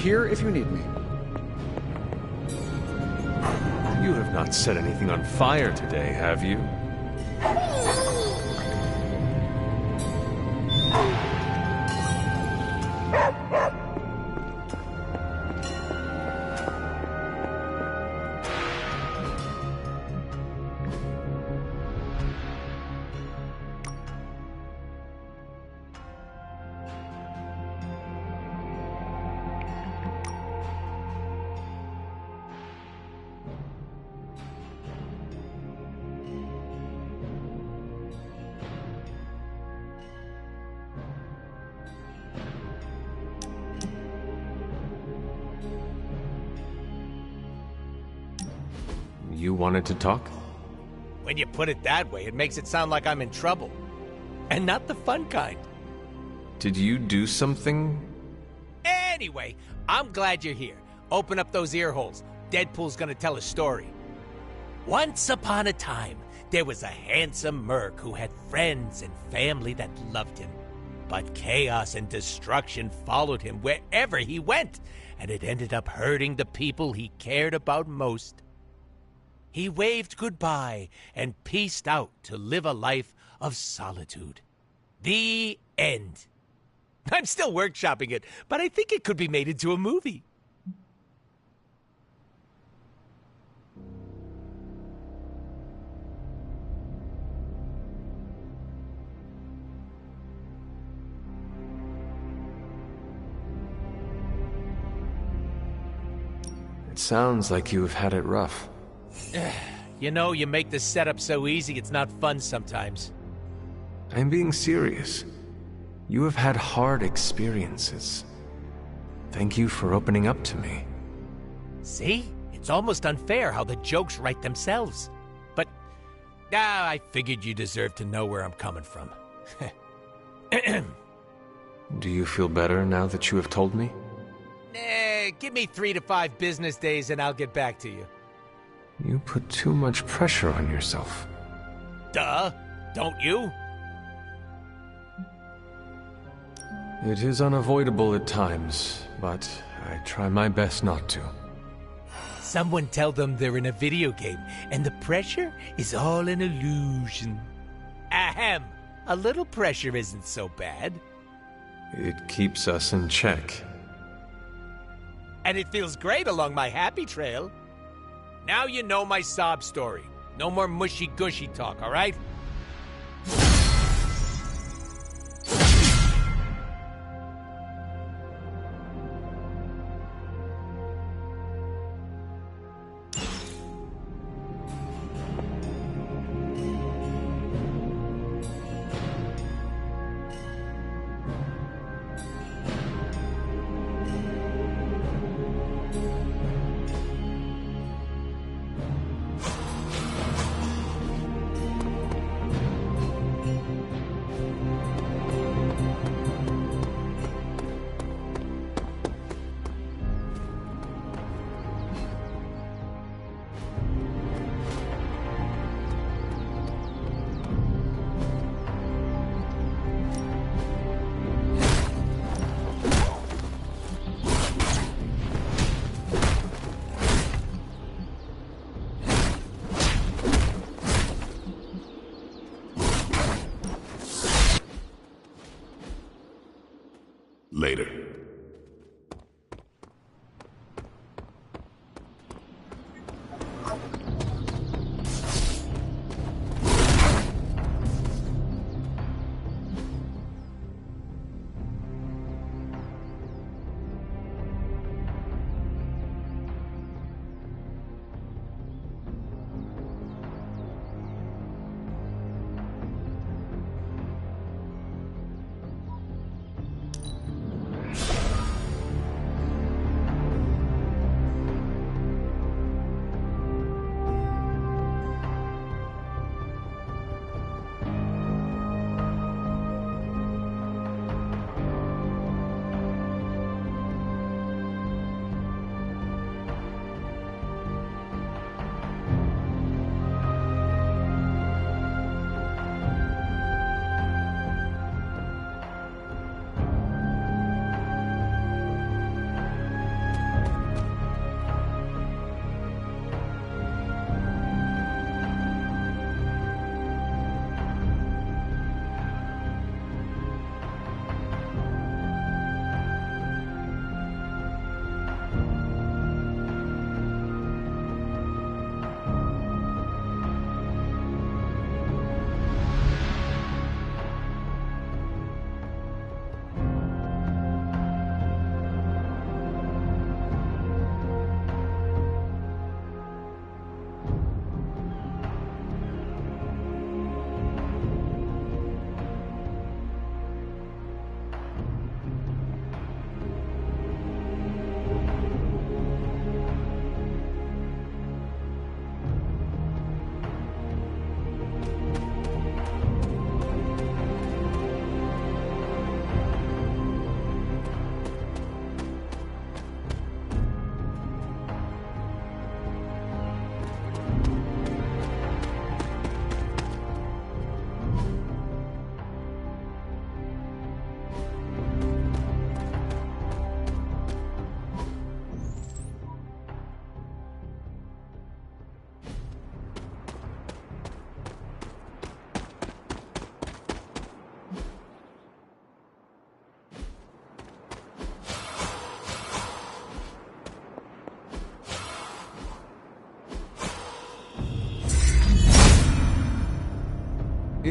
here if you need me. You have not set anything on fire today, have you? You wanted to talk? When you put it that way, it makes it sound like I'm in trouble. And not the fun kind. Did you do something? Anyway, I'm glad you're here. Open up those ear holes. Deadpool's gonna tell a story. Once upon a time, there was a handsome merc who had friends and family that loved him. But chaos and destruction followed him wherever he went, and it ended up hurting the people he cared about most. He waved goodbye and peaced out to live a life of solitude. The end. I'm still workshopping it, but I think it could be made into a movie. It sounds like you have had it rough. You know, you make the setup so easy, it's not fun sometimes. I'm being serious. You have had hard experiences. Thank you for opening up to me. See? It's almost unfair how the jokes write themselves. But, I figured you deserved to know where I'm coming from. Do you feel better now that you have told me? Give me 3 to 5 business days and I'll get back to you. You put too much pressure on yourself. Duh, don't you? It is unavoidable at times, but I try my best not to. Someone tell them they're in a video game, and the pressure is all an illusion. Ahem! A little pressure isn't so bad. It keeps us in check. And it feels great along my happy trail. Now you know my sob story. No more mushy-gushy talk, all right?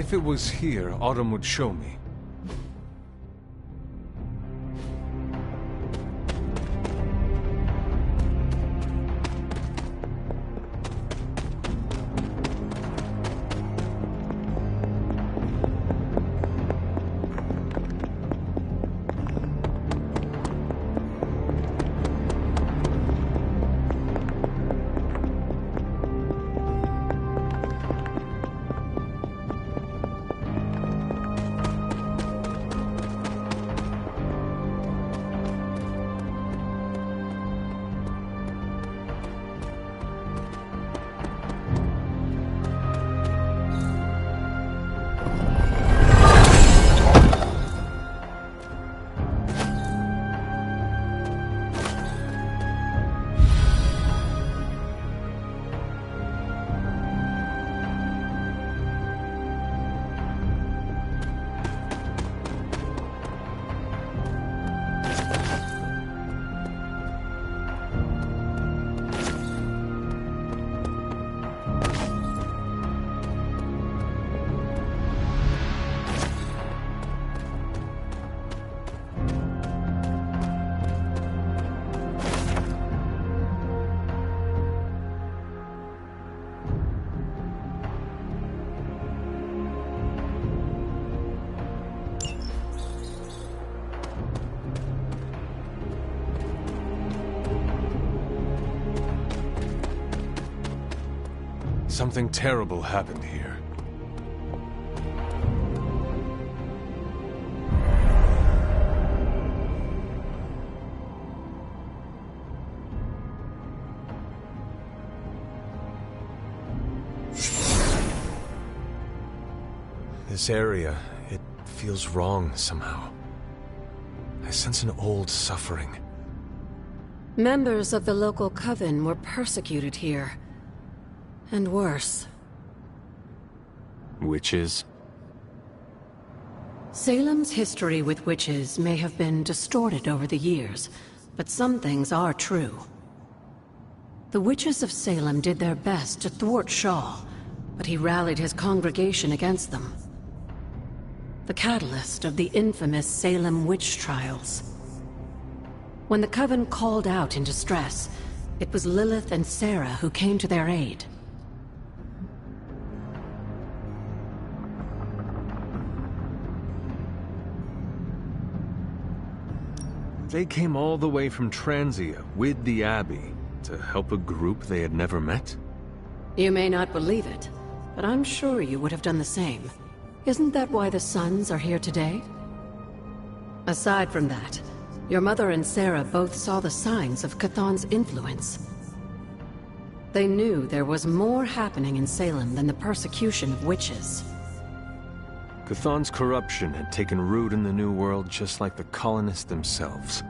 If it was here, Autumn would show me. Something terrible happened here. This area, it feels wrong somehow. I sense an old suffering. Members of the local coven were persecuted here. And worse. Witches? Salem's history with witches may have been distorted over the years, but some things are true. The witches of Salem did their best to thwart Shaw, but he rallied his congregation against them. The catalyst of the infamous Salem witch trials. When the coven called out in distress, it was Lilith and Sarah who came to their aid. They came all the way from Transia with the Abbey to help a group they had never met? You may not believe it, but I'm sure you would have done the same. Isn't that why the Sons are here today? Aside from that, your mother and Sarah both saw the signs of Chthon's influence. They knew there was more happening in Salem than the persecution of witches. Chthon's corruption had taken root in the New World just like the colonists themselves.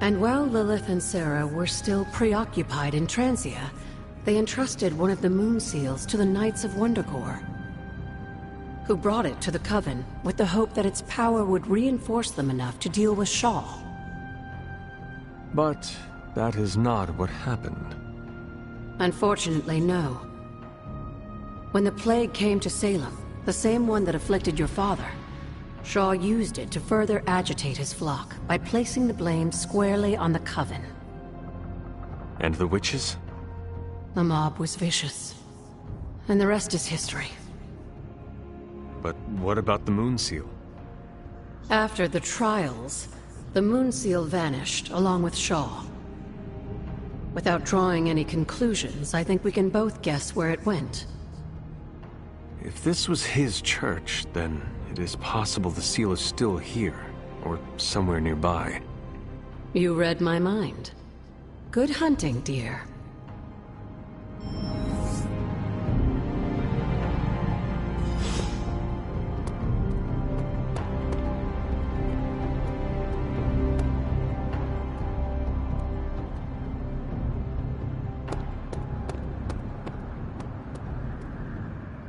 And while Lilith and Sarah were still preoccupied in Transia, they entrusted one of the Moon Seals to the Knights of Wondergore, who brought it to the Coven with the hope that its power would reinforce them enough to deal with Shaw. But that is not what happened. Unfortunately, no. When the plague came to Salem, the same one that afflicted your father, Shaw used it to further agitate his flock by placing the blame squarely on the Coven. And the witches? The mob was vicious. And the rest is history. But what about the Moon Seal? After the trials, the Moon Seal vanished along with Shaw. Without drawing any conclusions, I think we can both guess where it went. If this was his church, then it is possible the seal is still here, or somewhere nearby. You read my mind. Good hunting, dear.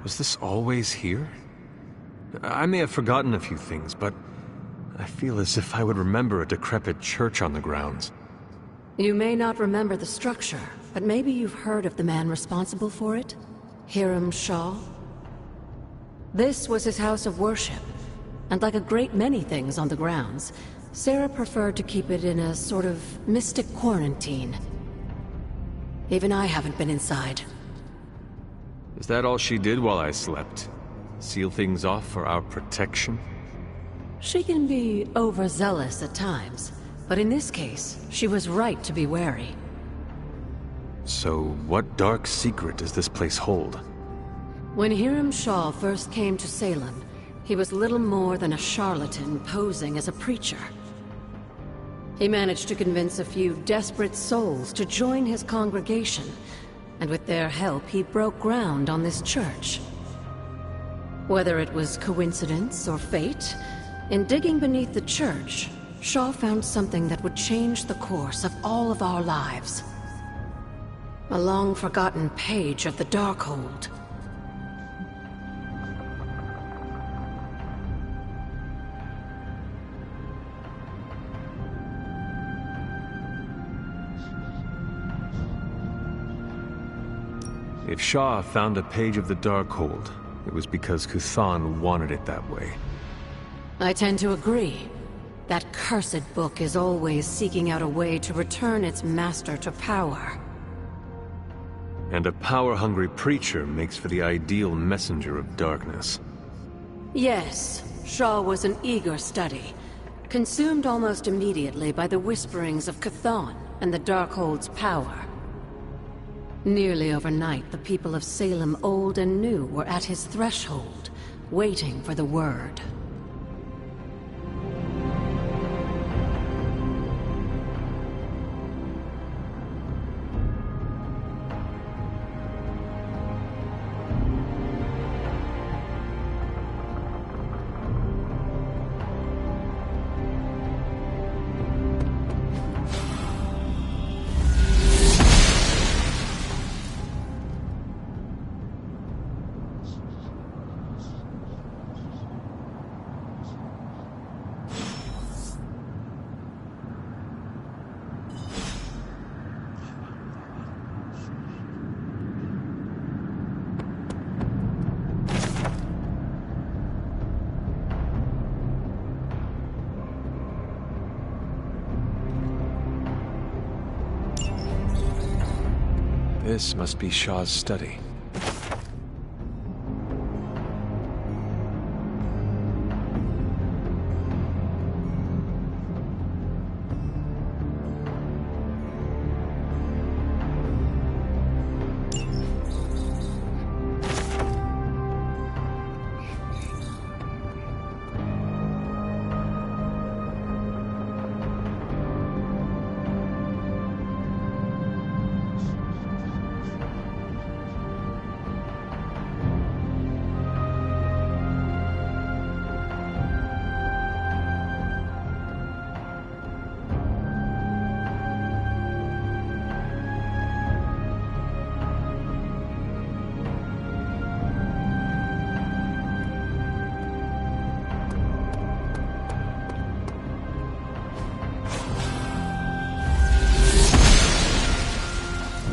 Was this always here? I may have forgotten a few things, but I feel as if I would remember a decrepit church on the grounds. You may not remember the structure, but maybe you've heard of the man responsible for it? Hiram Shaw? This was his house of worship, and like a great many things on the grounds, Sarah preferred to keep it in a sort of mystic quarantine. Even I haven't been inside. Is that all she did while I slept? Seal things off for our protection? She can be overzealous at times, but in this case, she was right to be wary. So, what dark secret does this place hold? When Hiram Shaw first came to Salem, he was little more than a charlatan posing as a preacher. He managed to convince a few desperate souls to join his congregation, and with their help, he broke ground on this church. Whether it was coincidence or fate, in digging beneath the church, Shaw found something that would change the course of all of our lives. A long-forgotten page of the Darkhold. If Shaw found a page of the Darkhold, it was because Kuthan wanted it that way. I tend to agree. That cursed book is always seeking out a way to return its master to power. And a power-hungry preacher makes for the ideal messenger of darkness. Yes, Shaw was an eager study, consumed almost immediately by the whisperings of Kuthan and the Darkhold's power. Nearly overnight, the people of Salem, old and new, were at his threshold, waiting for the word. This must be Shaw's study.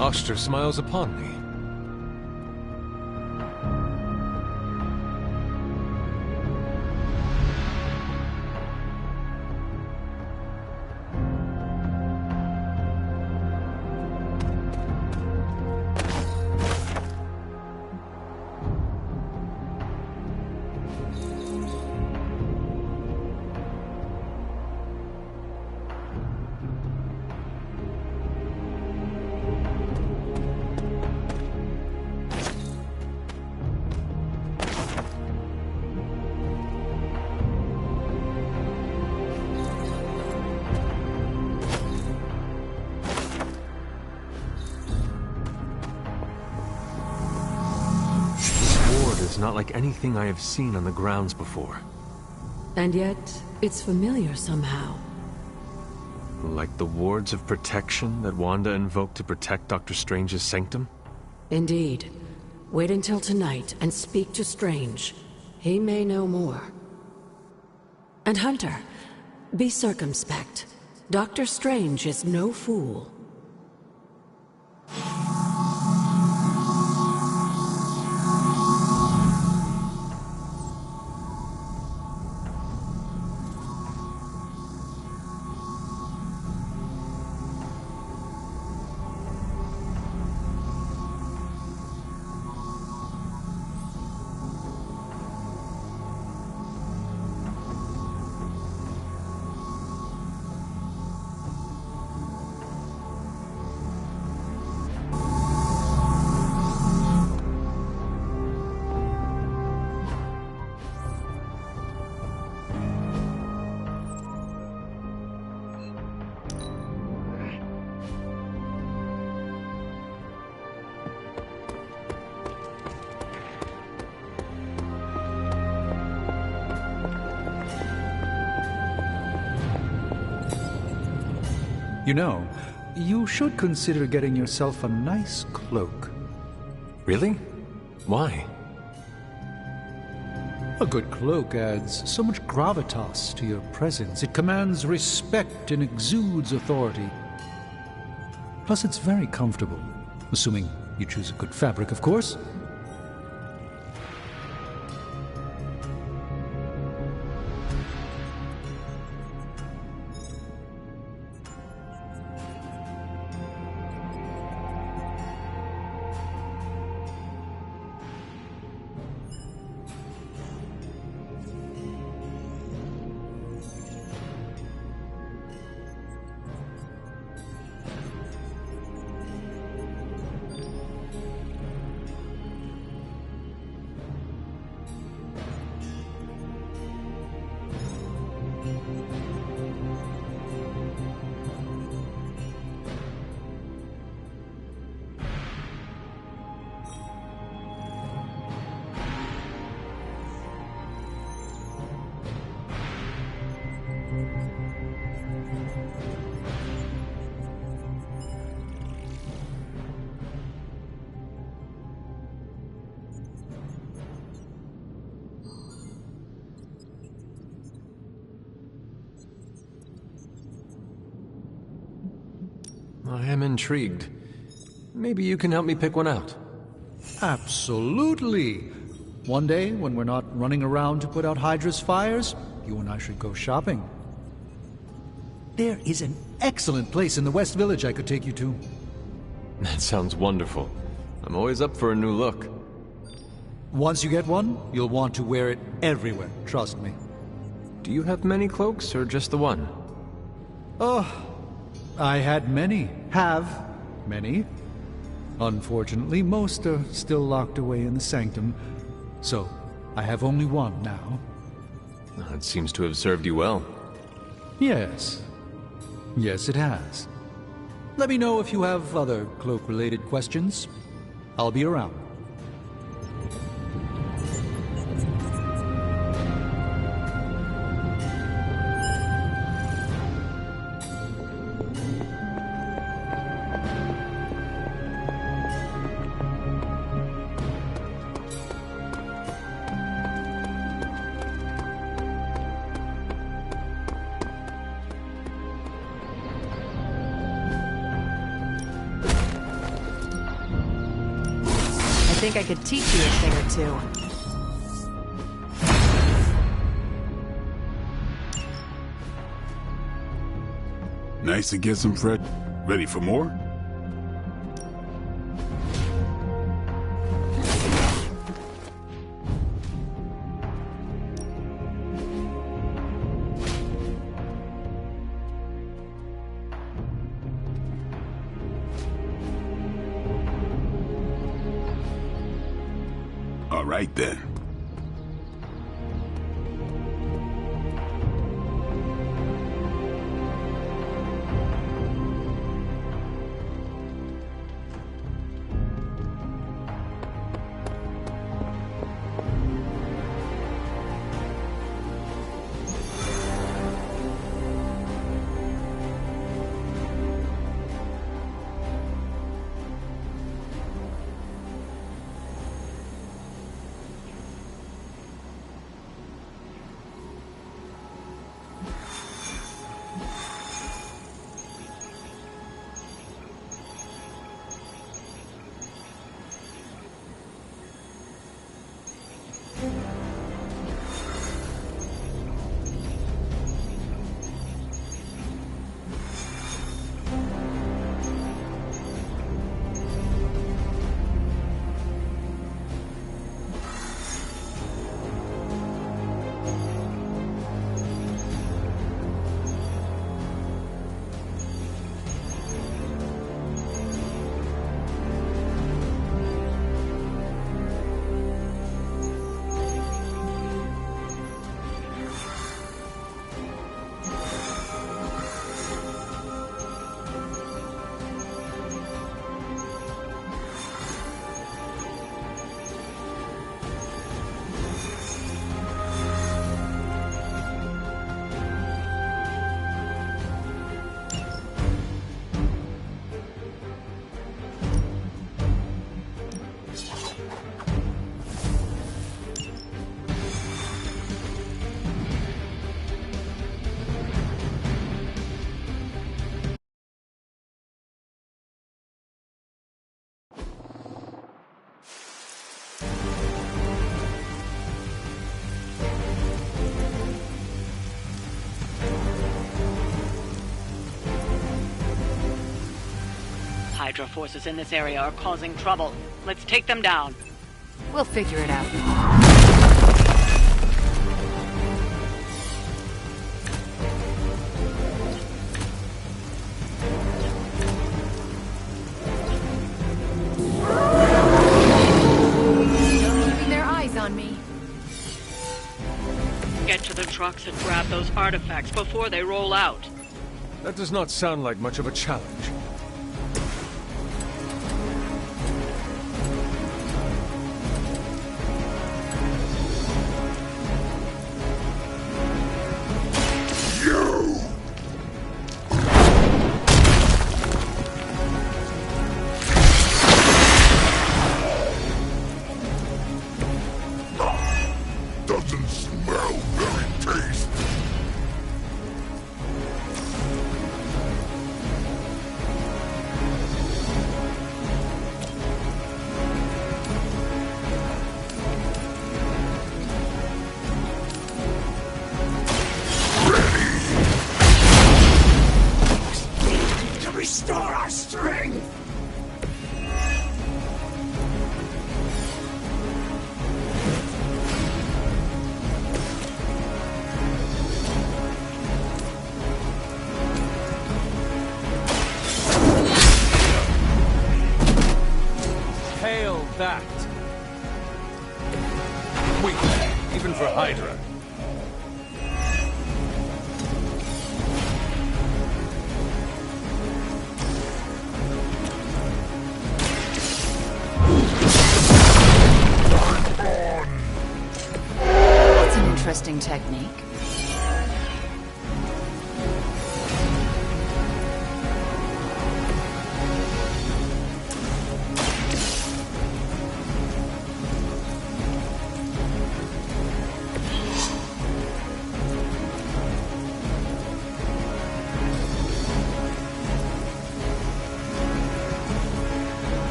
Oster smiles upon me. It's not like anything I have seen on the grounds before. And yet, it's familiar somehow. Like the wards of protection that Wanda invoked to protect Dr. Strange's sanctum? Indeed. Wait until tonight and speak to Strange. He may know more. And Hunter, be circumspect. Dr. Strange is no fool. You know, you should consider getting yourself a nice cloak. Really? Why? A good cloak adds so much gravitas to your presence. It commands respect and exudes authority. Plus, it's very comfortable. Assuming you choose a good fabric, of course. I am intrigued. Maybe you can help me pick one out. Absolutely. One day, when we're not running around to put out Hydra's fires, you and I should go shopping. There is an excellent place in the West Village I could take you to. That sounds wonderful. I'm always up for a new look. Once you get one, you'll want to wear it everywhere, trust me. Do you have many cloaks, or just the one? I had many. Have many. Unfortunately, most are still locked away in the sanctum, so I have only one now. It seems to have served you well. Yes. Yes, it has. Let me know if you have other cloak-related questions. I'll be around. I think I could teach you a thing or two. Nice to get some fresh. Ready for more? All right then. Hydra forces in this area are causing trouble. Let's take them down. We'll figure it out. Still keeping their eyes on me. Get to the trucks and grab those artifacts before they roll out. That does not sound like much of a challenge. Doesn't smell very tasty. To restore our strength. Hail that! Weak, even for Hydra. That's an interesting technique.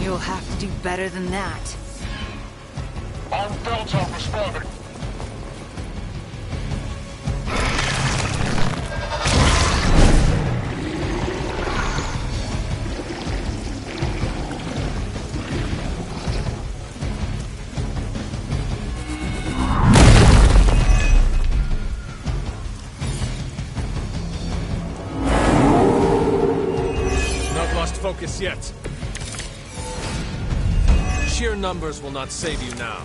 You'll have to do better than that. On Delta responding. Not lost focus yet. Sheer numbers will not save you now.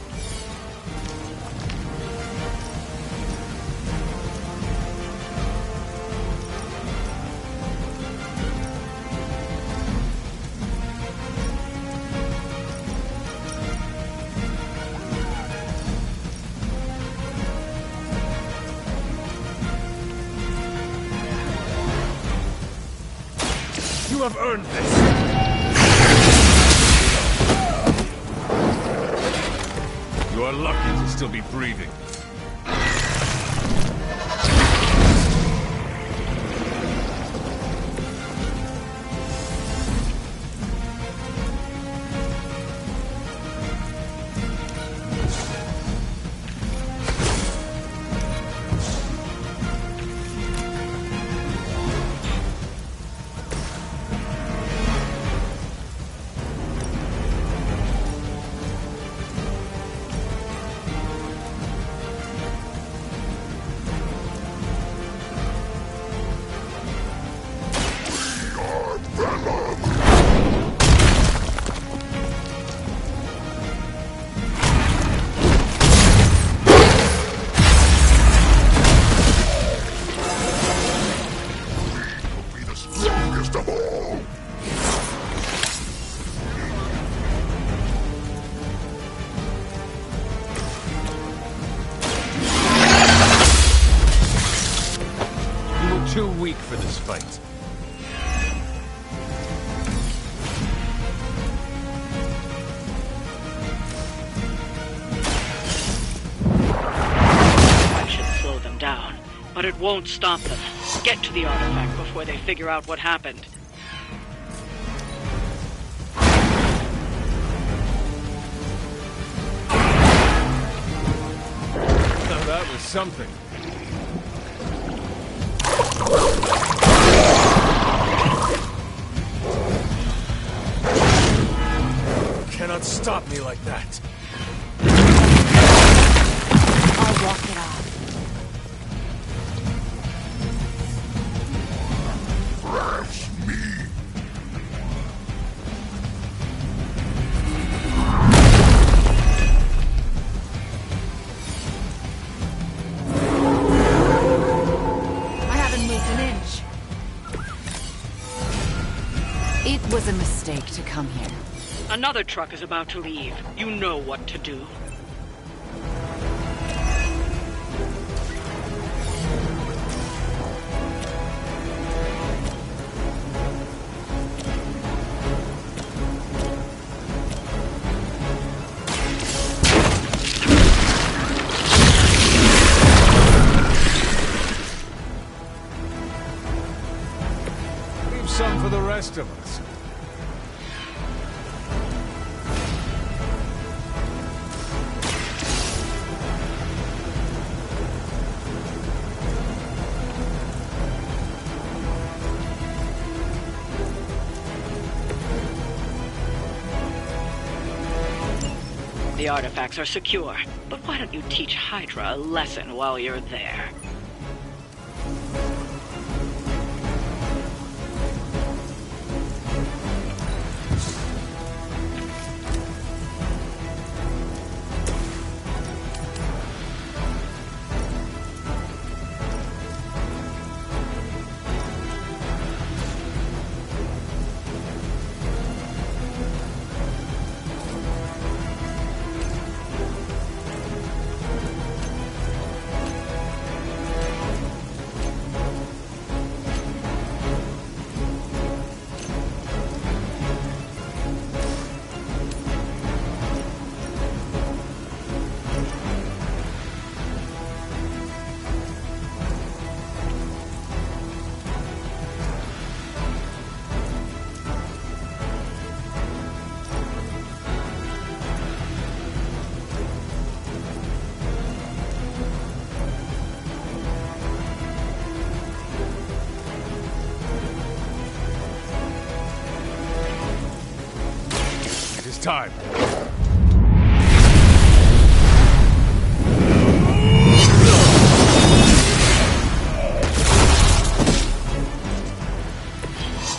You have earned this. You are lucky to still be breathing. weak for this fight. That should slow them down, but it won't stop them. Get to the artifact before they figure out what happened. Now that was something. You cannot stop me like that. I'll walk it off. I haven't moved an inch. It was a mistake to come here. Another truck is about to leave. You know what to do. Leave some for the rest of us. The artifacts are secure, but why don't you teach Hydra a lesson while you're there? It is time.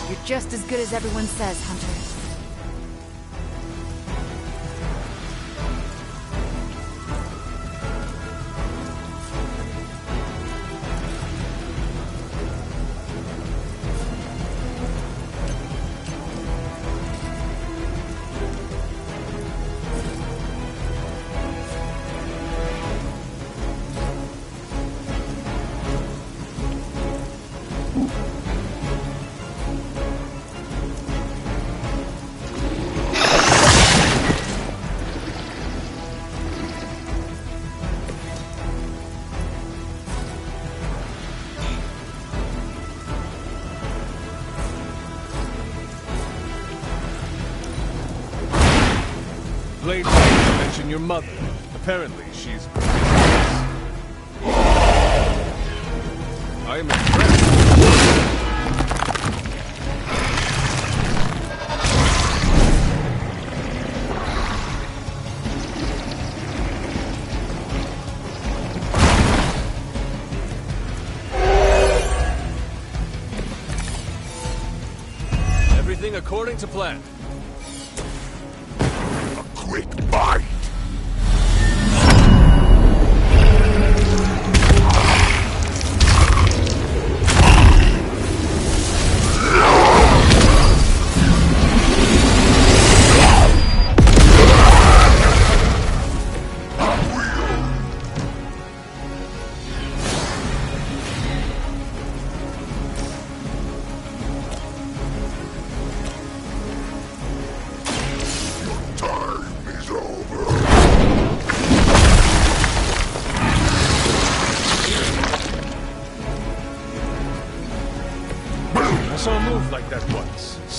You're just as good as everyone says, Hunter. Blade mentioned your mother. Apparently, she's... I am impressed. Everything according to plan. Quick bite!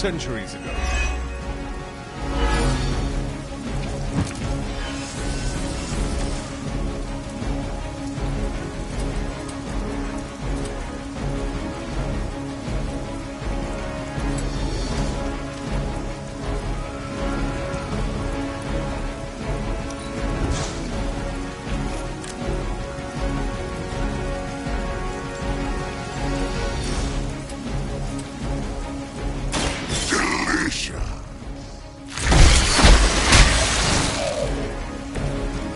centuries ago.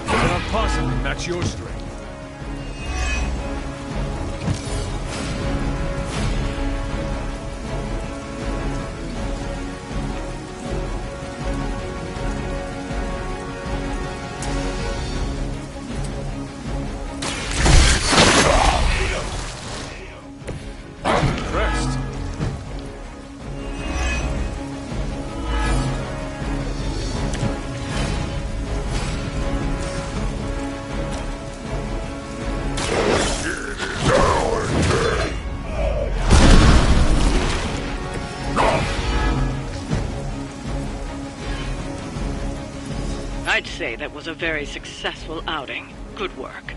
Cannot possibly match your strength. Impressed. I'd say that was a very successful outing. Good work.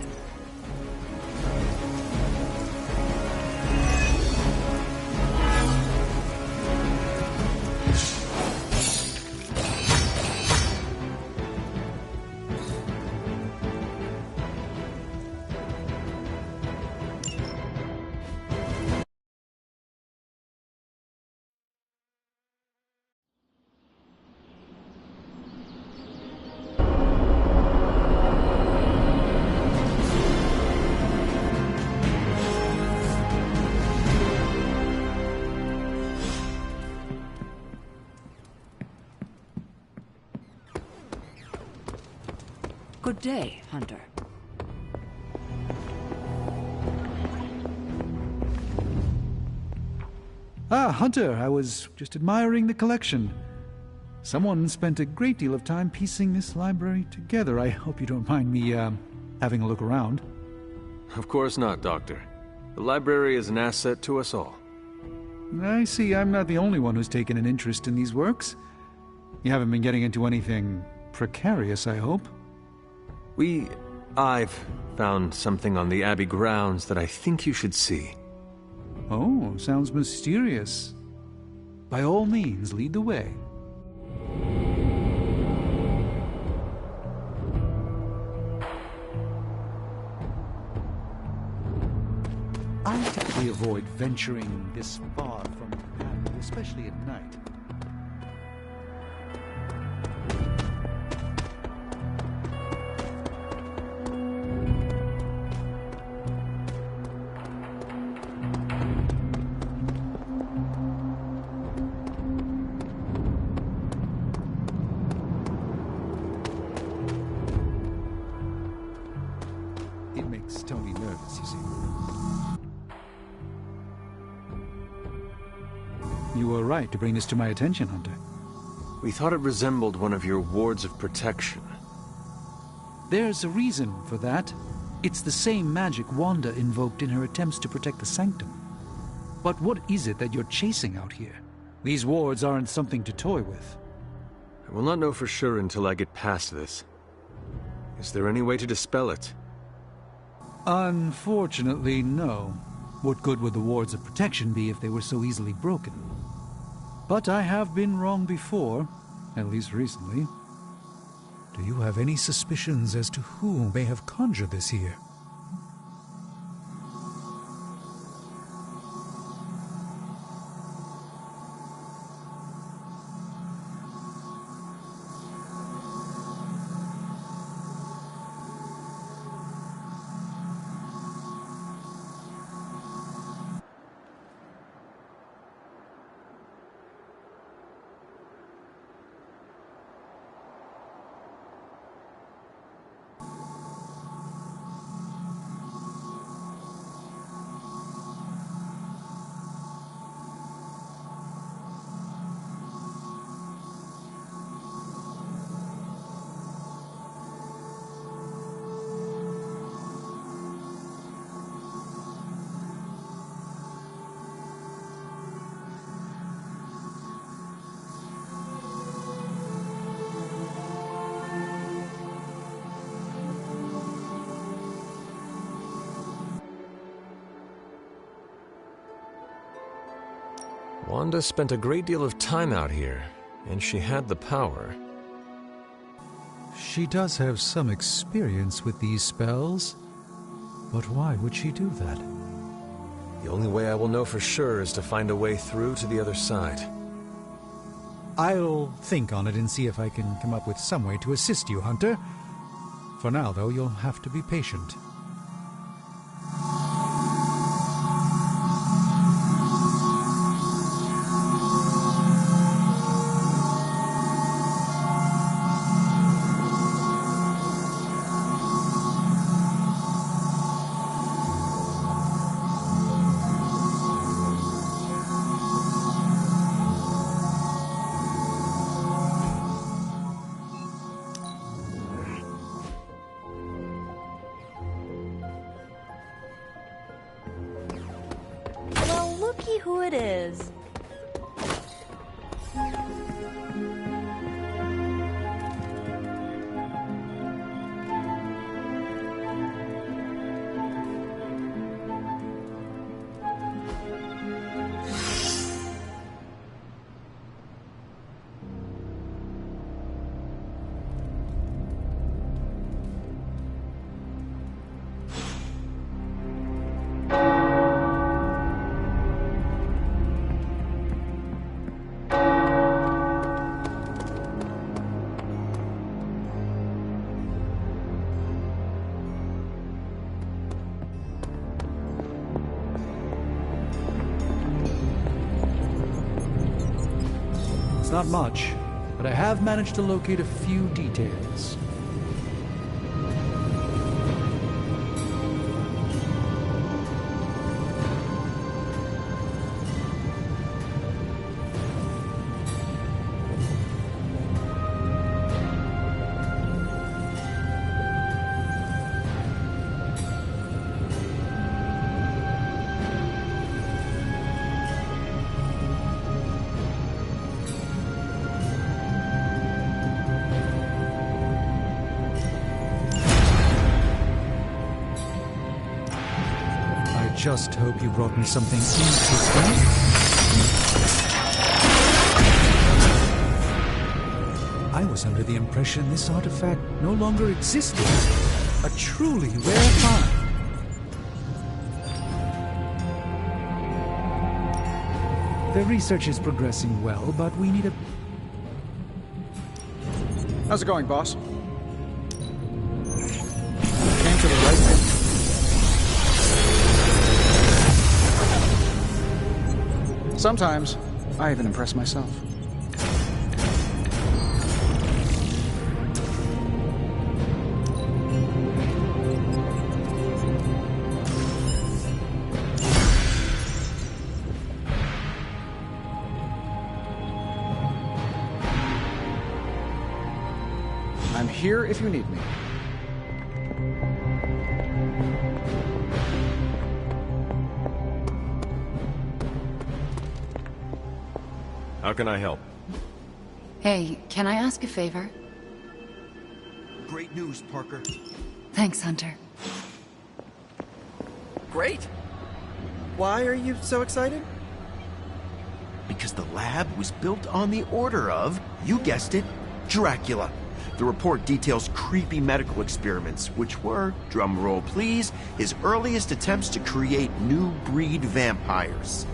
Good day, Hunter. Ah, Hunter, I was just admiring the collection. Someone spent a great deal of time piecing this library together. I hope you don't mind me, having a look around. Of course not, Doctor. The library is an asset to us all. I see I'm not the only one who's taken an interest in these works. You haven't been getting into anything precarious, I hope? I've found something on the Abbey grounds that I think you should see. Oh, sounds mysterious. By all means, lead the way. I typically avoid venturing this far from Abbey, especially at night. It makes Tony nervous, you see. You were right to bring this to my attention, Hunter. We thought it resembled one of your wards of protection. There's a reason for that. It's the same magic Wanda invoked in her attempts to protect the Sanctum. But what is it that you're chasing out here? These wards aren't something to toy with. I will not know for sure until I get past this. Is there any way to dispel it? Unfortunately, no. What good would the wards of protection be if they were so easily broken? But I have been wrong before, at least recently. Do you have any suspicions as to who may have conjured this here? Wanda spent a great deal of time out here, and she had the power. She does have some experience with these spells, but why would she do that? The only way I will know for sure is to find a way through to the other side. I'll think on it and see if I can come up with some way to assist you, Hunter. For now, though, you'll have to be patient. Well, looky who it is. It's not much, but I have managed to locate a few details. I just hope you brought me something interesting. I was under the impression this artifact no longer existed. A truly rare find. The research is progressing well, but we need a... How's it going, boss? Came to the right place. Sometimes, I even impress myself. I'm here if you need me. How can I help? Hey, can I ask a favor? Great news, Parker. Thanks, Hunter. Great. Why are you so excited? Because the lab was built on the order of, you guessed it, Dracula. The report details creepy medical experiments, which were, drum roll please, his earliest attempts to create new breed vampires.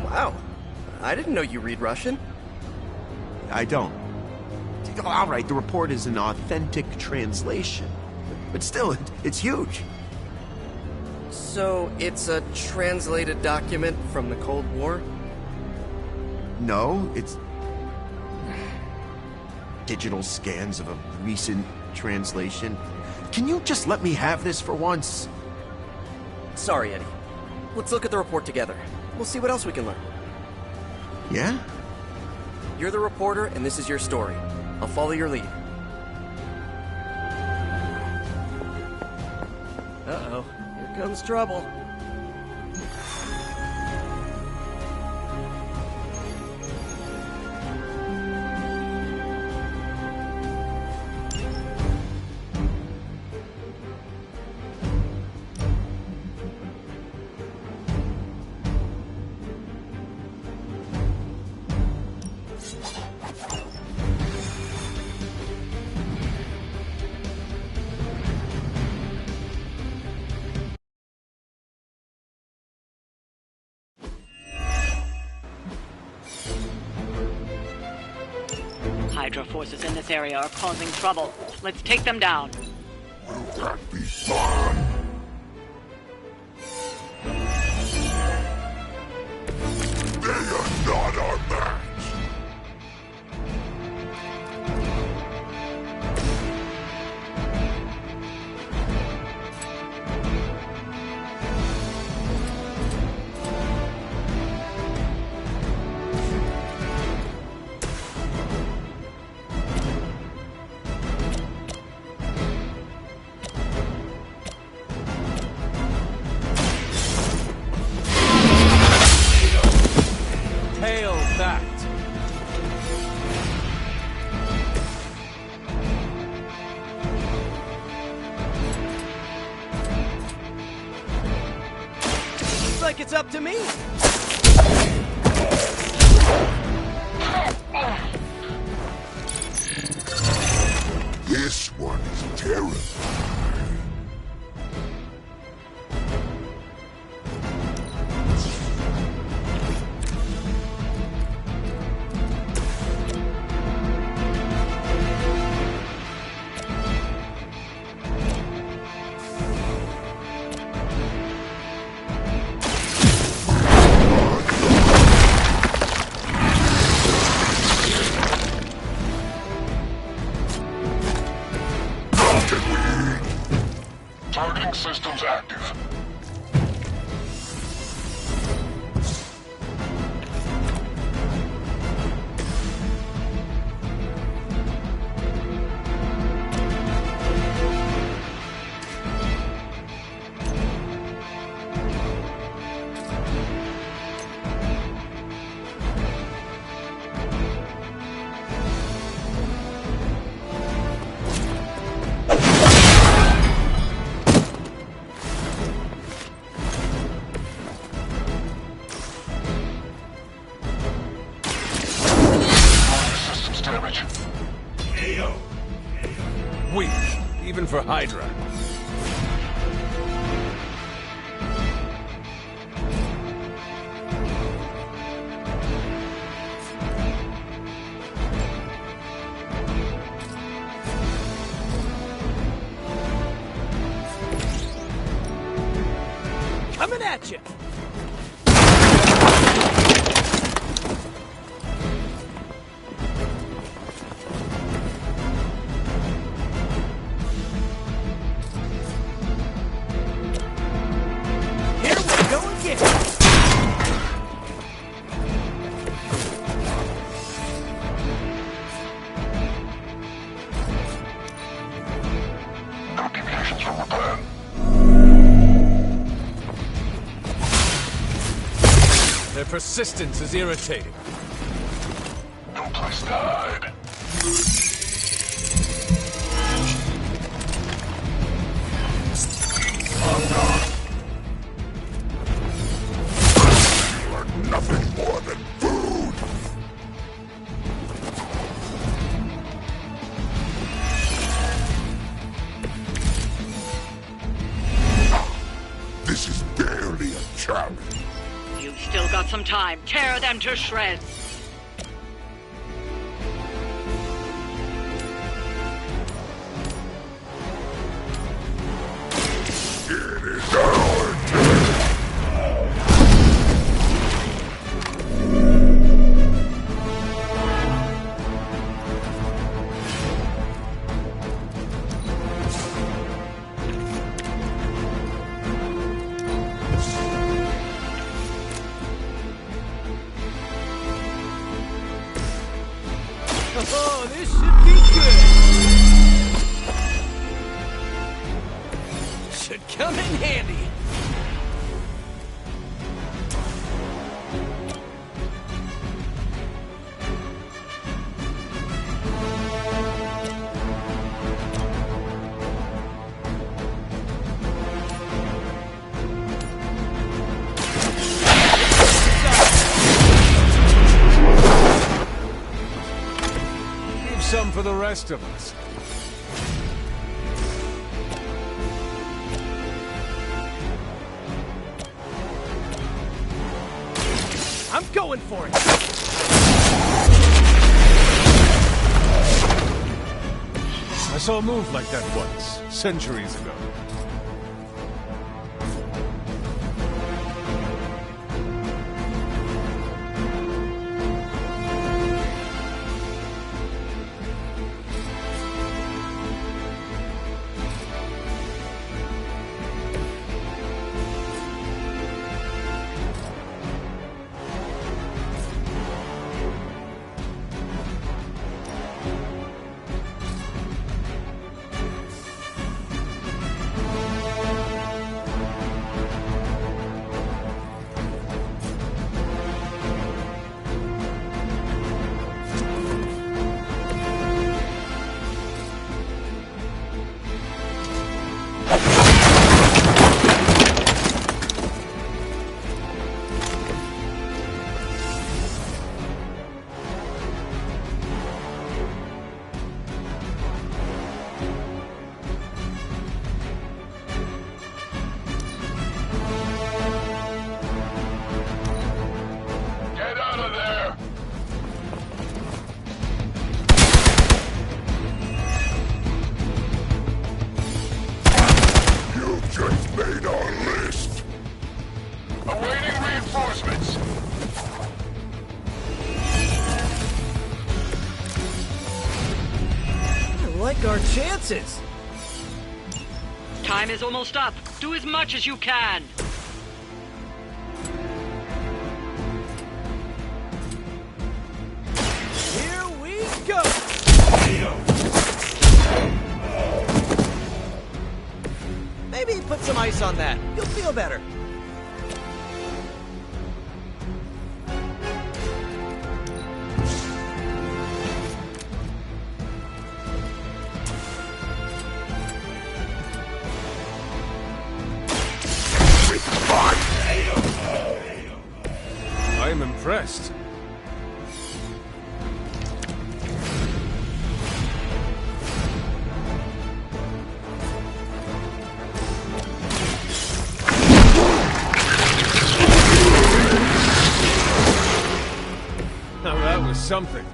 Wow. I didn't know you read Russian. I don't. All right, the report is an authentic translation. But still, it's huge. So, it's a translated document from the Cold War? No, it's digital scans of a recent translation. Can you just let me have this for once? Sorry, Eddie. Let's look at the report together. We'll see what else we can learn. Yeah? You're the reporter, and this is your story. I'll follow your lead. Uh-oh. Here comes trouble. Hydra forces in this area are causing trouble. Let's take them down. Will that be fun? They are not our match. Hail that! Looks like it's up to me. This one is terrifying. Targeting systems active. Damage. KO. Weak, even for Hydra. Coming at you. Their persistence is irritating. No place to hide. You are nothing more than food. This is barely a challenge. You've still got some time. Tear them to shreds. It is our turn. Oh, this should be good. Should come in handy. Some for the rest of us. I'm going for it. I saw a move like that once, centuries ago. Our chances. Time is almost up. Do as much as you can. Here we go. Maybe put some ice on that. You'll feel better. I'm impressed. Now that was something.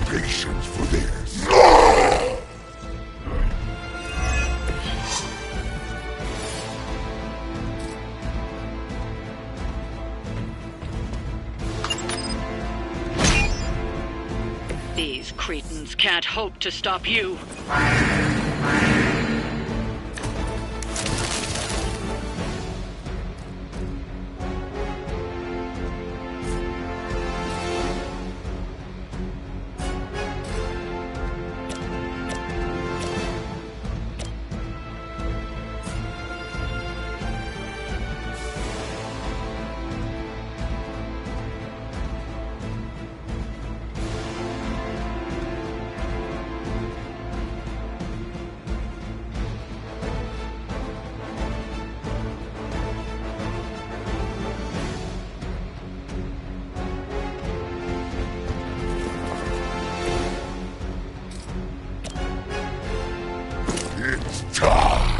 Patience for this. These cretins can't hope to stop you. It's time.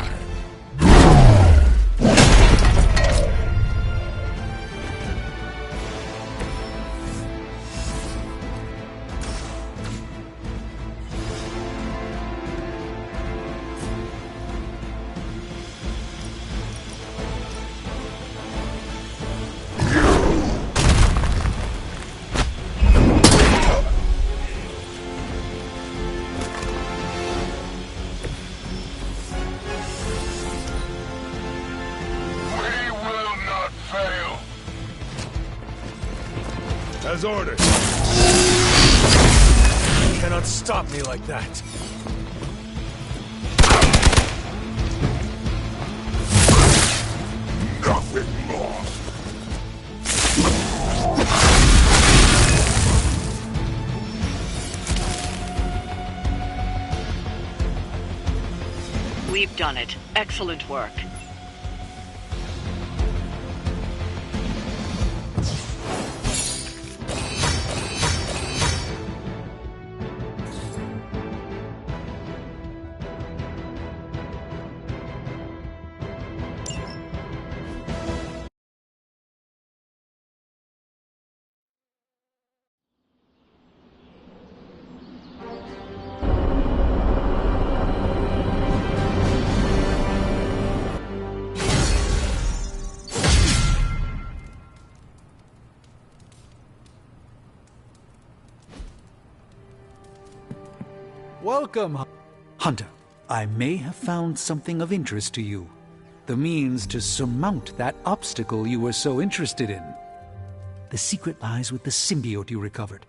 As ordered. You cannot stop me like that. Nothing lost. We've done it. Excellent work. Welcome, Hunter. I may have found something of interest to you. The means to surmount that obstacle you were so interested in. The secret lies with the symbiote you recovered.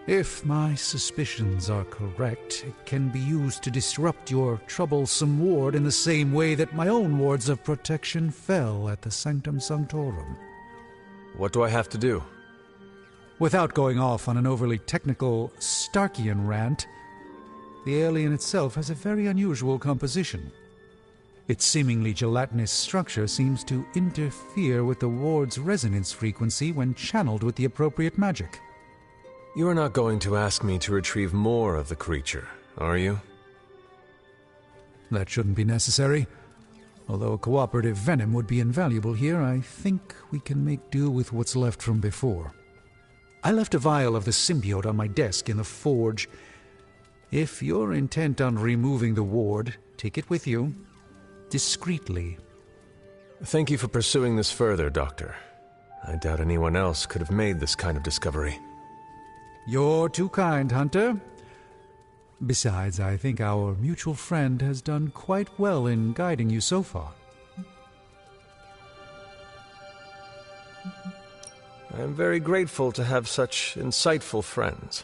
If my suspicions are correct, it can be used to disrupt your troublesome ward in the same way that my own wards of protection fell at the Sanctum Sanctorum. What do I have to do? Without going off on an overly technical Starkian rant, the alien itself has a very unusual composition. Its seemingly gelatinous structure seems to interfere with the ward's resonance frequency when channeled with the appropriate magic. You are not going to ask me to retrieve more of the creature, are you? That shouldn't be necessary. Although a cooperative venom would be invaluable here, I think we can make do with what's left from before. I left a vial of the symbiote on my desk in the forge. If you're intent on removing the ward, take it with you. Discreetly. Thank you for pursuing this further, Doctor. I doubt anyone else could have made this kind of discovery. You're too kind, Hunter. Besides, I think our mutual friend has done quite well in guiding you so far. I am very grateful to have such insightful friends.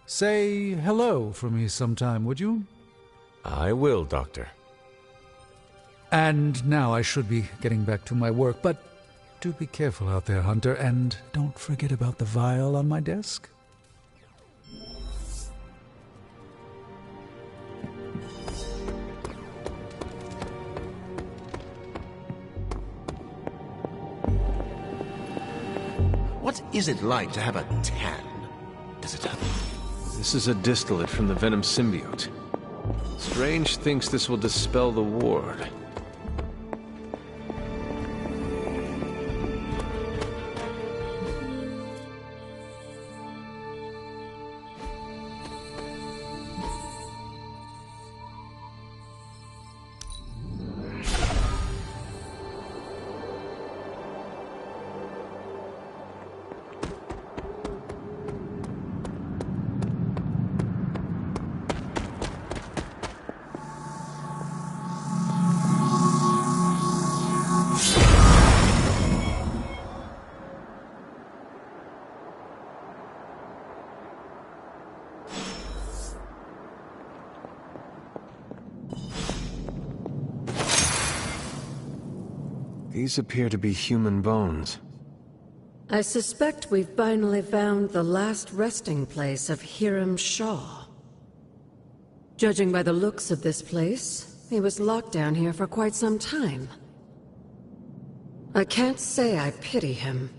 Say hello for me sometime, would you? I will, Doctor. And now I should be getting back to my work, but do be careful out there, Hunter, and don't forget about the vial on my desk. What is it like to have a tan? Does it hurt? This is a distillate from the Venom symbiote. Strange thinks this will dispel the ward. These appear to be human bones. I suspect we've finally found the last resting place of Hiram Shaw. Judging by the looks of this place, he was locked down here for quite some time. I can't say I pity him.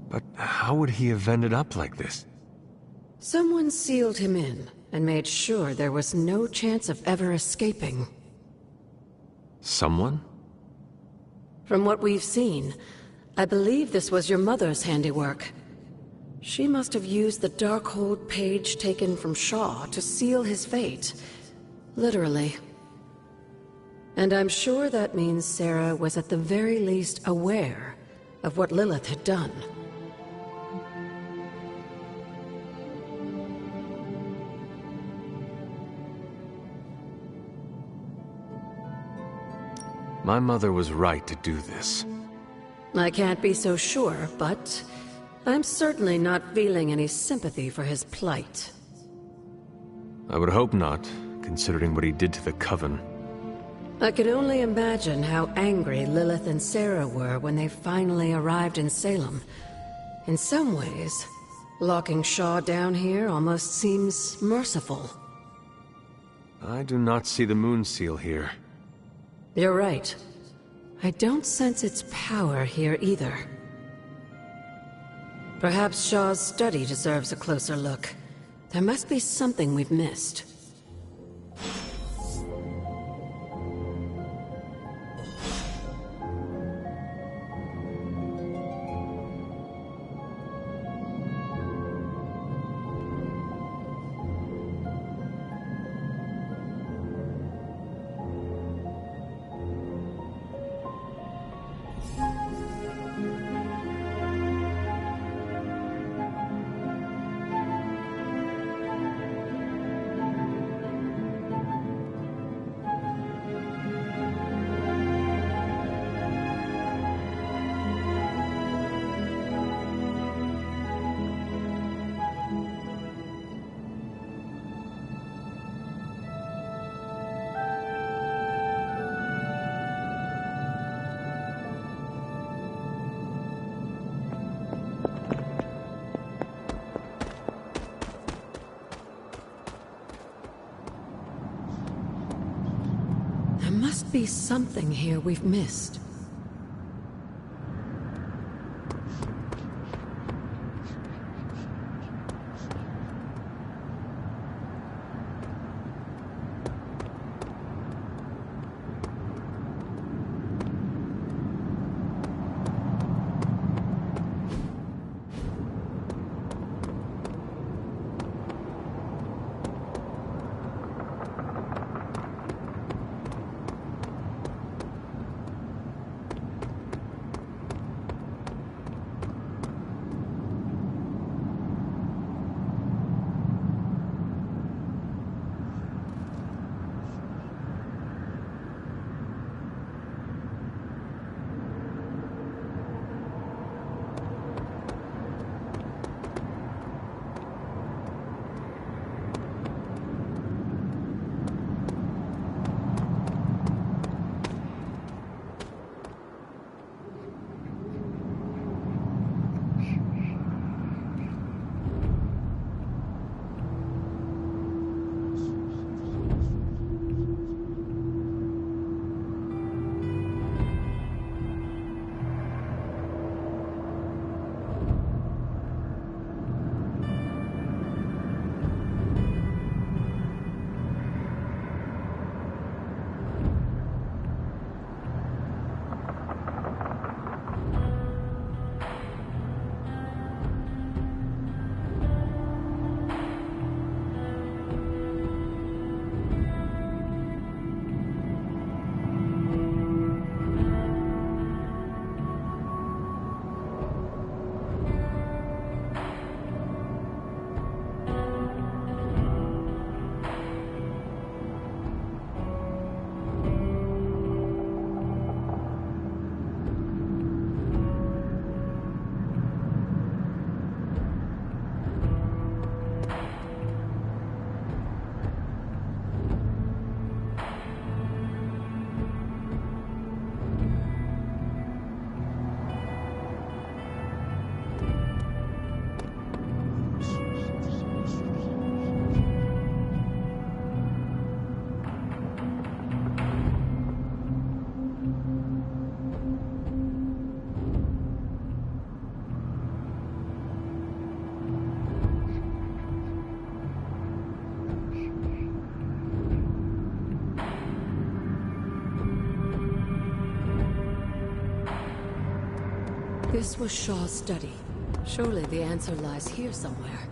But how would he have ended up like this? Someone sealed him in and made sure there was no chance of ever escaping. Someone? From what we've seen, I believe this was your mother's handiwork. She must have used the Darkhold page taken from Shaw to seal his fate. Literally. And I'm sure that means Sarah was at the very least aware of what Lilith had done. My mother was right to do this. I can't be so sure, but I'm certainly not feeling any sympathy for his plight. I would hope not, considering what he did to the Coven. I can only imagine how angry Lilith and Sarah were when they finally arrived in Salem. In some ways, locking Shaw down here almost seems merciful. I do not see the moon seal here. You're right. I don't sense its power here either. Perhaps Shaw's study deserves a closer look. There must be something we've missed. There must be something here we've missed. This was Shaw's study. Surely the answer lies here somewhere.